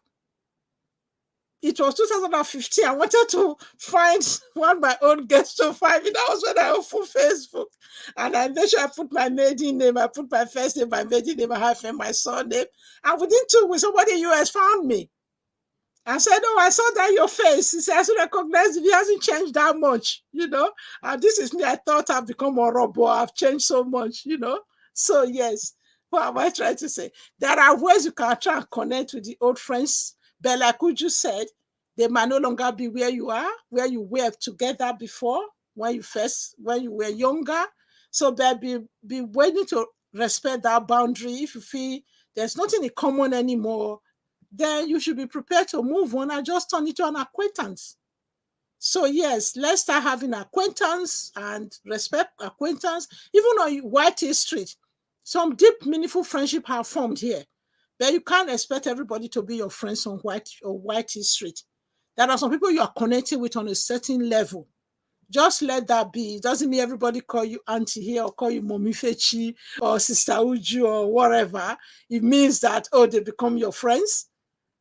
it was 2015. I wanted to find one my own guest to find me. That was when I opened Facebook. And I made sure I put my maiden name, I put my first name, my maiden name, I have my surname. And within 2 weeks, somebody in the US found me. I said, "Oh, I saw that your face." He said, "I should recognize it. He hasn't changed that much, you know." And this is me. I thought I've become a robot. I've changed so much, you know. So yes, what am I trying to say? There are ways you can try and connect with the old friends. But like Uju said, they might no longer be where you are, where you were together before, when you were younger. So but be willing to respect that boundary. If you feel there's nothing in common anymore, then you should be prepared to move on and just turn it to an acquaintance. So yes, let's start having acquaintance and respect acquaintance. Even on White Street, some deep, meaningful friendship have formed here. But you can't expect everybody to be your friends on White Street. There are some people you are connecting with on a certain level. Just let that be. It doesn't mean everybody call you auntie here or call you mommy fechi or sister uju or whatever. It means that, oh, they become your friends.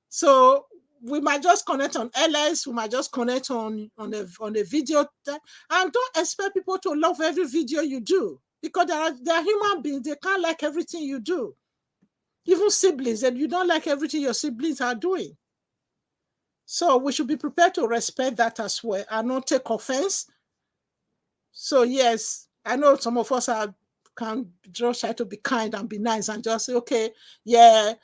So we might just connect on LS, we might just connect on a video, and don't expect people to love every video you do, because they are human beings. They can't like everything you do. Even siblings, and you don't like everything your siblings are doing. So we should be prepared to respect that as well and not take offense. So yes, I know some of us can just try to be kind and be nice and just say, okay, yeah,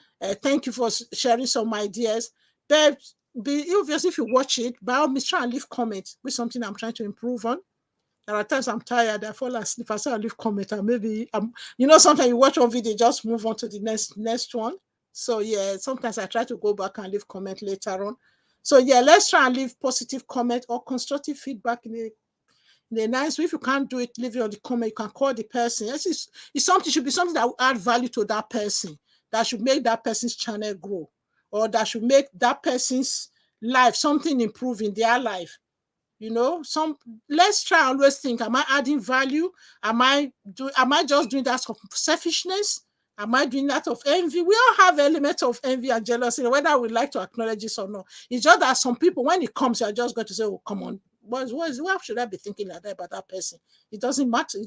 thank you for sharing some ideas. But be obvious, if you watch it, by all means, try and leave comments with something I'm trying to improve on. There are times I'm tired, I fall asleep, I say I'll leave comment, and maybe sometimes you watch one video, just move on to the next one. So yeah, sometimes I try to go back and leave comment later on. So yeah, let's try and leave positive comment or constructive feedback in a nice way. If you can't do it, leave it on the comment. You can call the person. Should be something that will add value to that person, that should make that person's channel grow, or that should make that person's life something improve in their life. Let's try and always think, am I adding value? Am I just doing that of selfishness? Am I doing that of envy? We all have elements of envy and jealousy, whether we like to acknowledge this or not. It's just that some people, when it comes, you're just going to say, oh, come on. What should I be thinking like that about that person? It doesn't matter.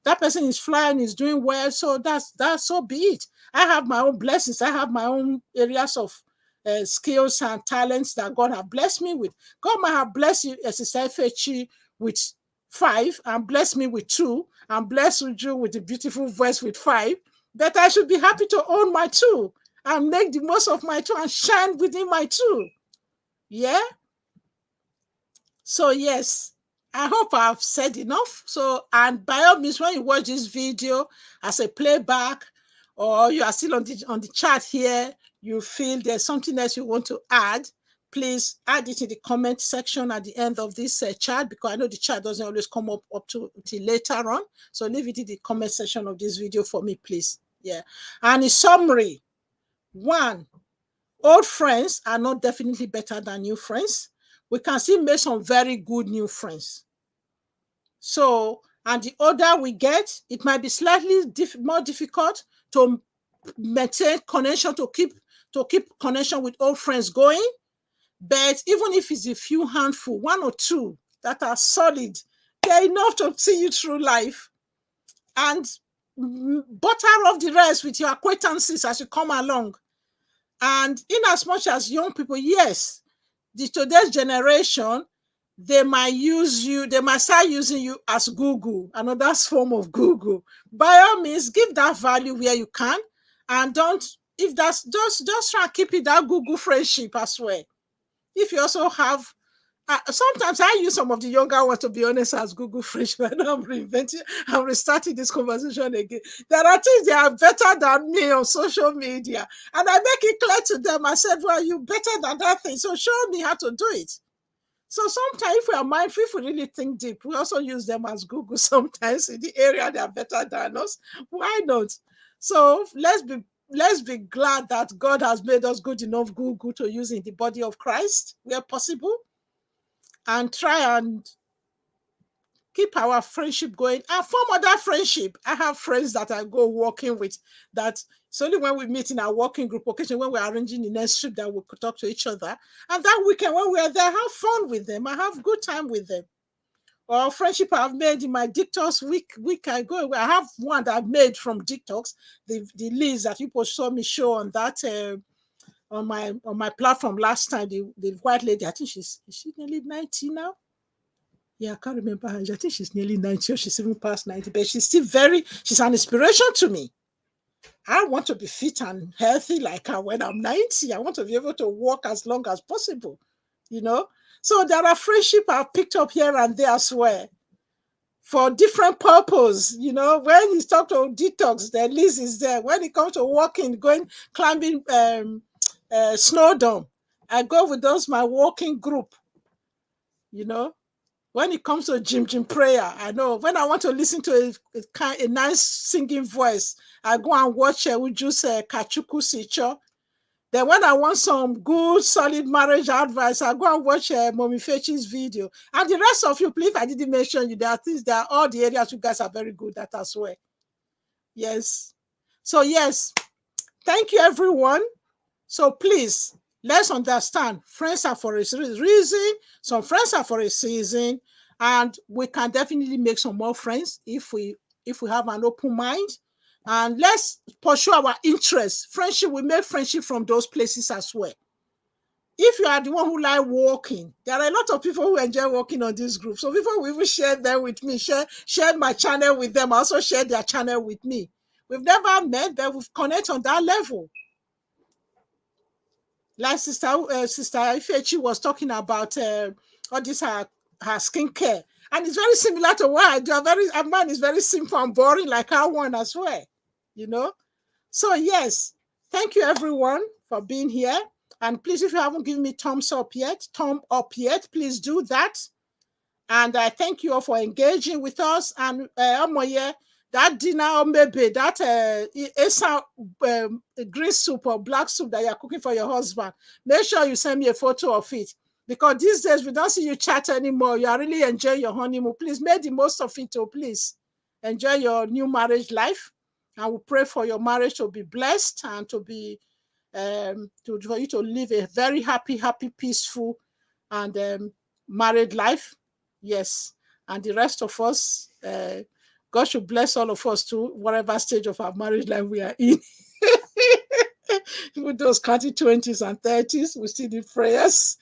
That person is flying, is doing well, so that's so be it. I have my own blessings. I have my own areas of skills and talents that God have blessed me with. God might have blessed you, Sister Fechi, with 5 and blessed me with 2 and blessed you with a beautiful voice with 5. But I should be happy to own my 2 and make the most of my 2 and shine within my 2. Yeah? So yes, I hope I've said enough. So, and by all means, when you watch this video as a playback, or you are still on the chat here, you feel there's something else you want to add, please add it in the comment section at the end of this chat, because I know the chat doesn't always come up to till later on. So leave it in the comment section of this video for me, please. Yeah. And in summary, 1, old friends are not definitely better than new friends. We can still make some very good new friends. So, and the older we get, it might be slightly more difficult to maintain connection, to keep connection with old friends going. But even if it's a few handful, 1 or 2 that are solid, they're enough to see you through life. And butter off the rest with your acquaintances as you come along. And in as much as young people, yes, today's generation, they might start using you as Google, another form of Google. By all means, give that value where you can, and don't, if that's just try and keep it that Google friendship as well. If you also have, sometimes I use some of the younger ones, to be honest, as Google friendship. I know I'm restarting this conversation again. There are things they are better than me on social media, and I make it clear to them. I said, well, you're better than that thing, so show me how to do it. So sometimes, if we are mindful, if we really think deep, we also use them as Google sometimes in the area they are better than us. Why not? So let's be glad that God has made us good enough Google to use in the body of Christ where possible, and try and keep our friendship going, and form other friendship. I have friends that I go walking with, that it's only when we meet in our working group, occasionally when we're arranging the next trip, that we could talk to each other. And that weekend when we're there, I have fun with them. I have good time with them. Or friendship I've made in my detox week ago. I have one that I've made from detox, the list that people saw me show on that on my platform last time. The white lady, I think is she nearly 90 now? Yeah, I can't remember her. I think she's nearly 90, or she's even past 90, but she's an inspiration to me. I want to be fit and healthy like her when I'm 90. I want to be able to walk as long as possible, you know. So there are friendship I've picked up here and there as well, for different purpose. You know, when you talk to detox, the list is there. When it comes to walking, going, climbing snow dome, I go with those, my walking group, you know. When it comes to gym prayer, I know when I want to listen to a nice singing voice, I go and watch Uju's Kachuku Sicho. Then when I want some good, solid marriage advice, I go and watch Mommy Fetch's video. And the rest of you, please, if I didn't mention you, there are things, there are all the areas you guys are very good at as well. Yes. So yes, thank you, everyone. So please, let's understand, friends are for a reason. Some friends are for a season, and we can definitely make some more friends if we have an open mind. And let's pursue our interests. Friendship, we make friendship from those places as well. If you are the one who like walking, there are a lot of people who enjoy walking on this group. So people will even share them with me, share my channel with them, also share their channel with me. We've never met, but we've connected on that level. Like Sister Ifechi was talking about all this her skincare, and it's very similar to what I do. Mine is very simple and boring, like our one as well, you know. So yes, thank you everyone for being here, and please, if you haven't given me thumb up yet, please do that. And I thank you all for engaging with us. And Omoye, that dinner, or maybe that green soup or black soup that you're cooking for your husband, make sure you send me a photo of it. Because these days we don't see you chat anymore. You are really enjoying your honeymoon. Please make the most of it. Oh, please enjoy your new marriage life. And we pray for your marriage to be blessed and to be for you to live a very happy, peaceful, and married life. Yes. And the rest of us, God should bless all of us to whatever stage of our marriage life we are in. With those county 20s and 30s, we still need prayers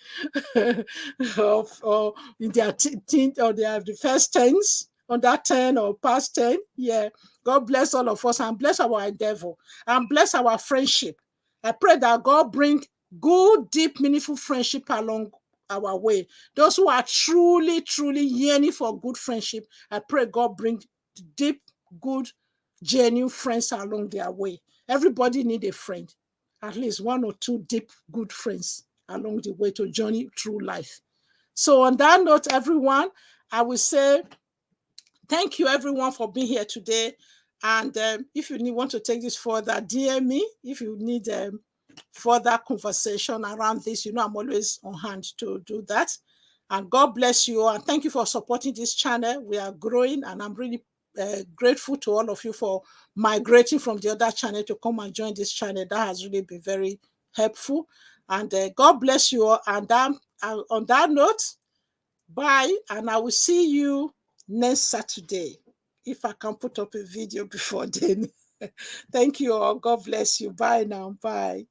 or in their teen, or they have the first 10s, under 10 or past 10. Yeah. God bless all of us and bless our endeavor and bless our friendship. I pray that God bring good, deep, meaningful friendship along our way. Those who are truly, truly yearning for good friendship, I pray God bring deep, good, genuine friends along their way. Everybody need a friend, at least one or two deep, good friends along the way to journey through life. So on that note, everyone, I will say thank you everyone for being here today. And if you want to take this further, DM me. If you need further conversation around this, I'm always on hand to do that. And God bless you, and thank you for supporting this channel. We are growing, and I'm really grateful to all of you for migrating from the other channel to come and join this channel. That has really been very helpful. And God bless you all. And on that note, bye, and I will see you next Saturday, if I can put up a video before then. Thank you all. God bless you. Bye now. Bye.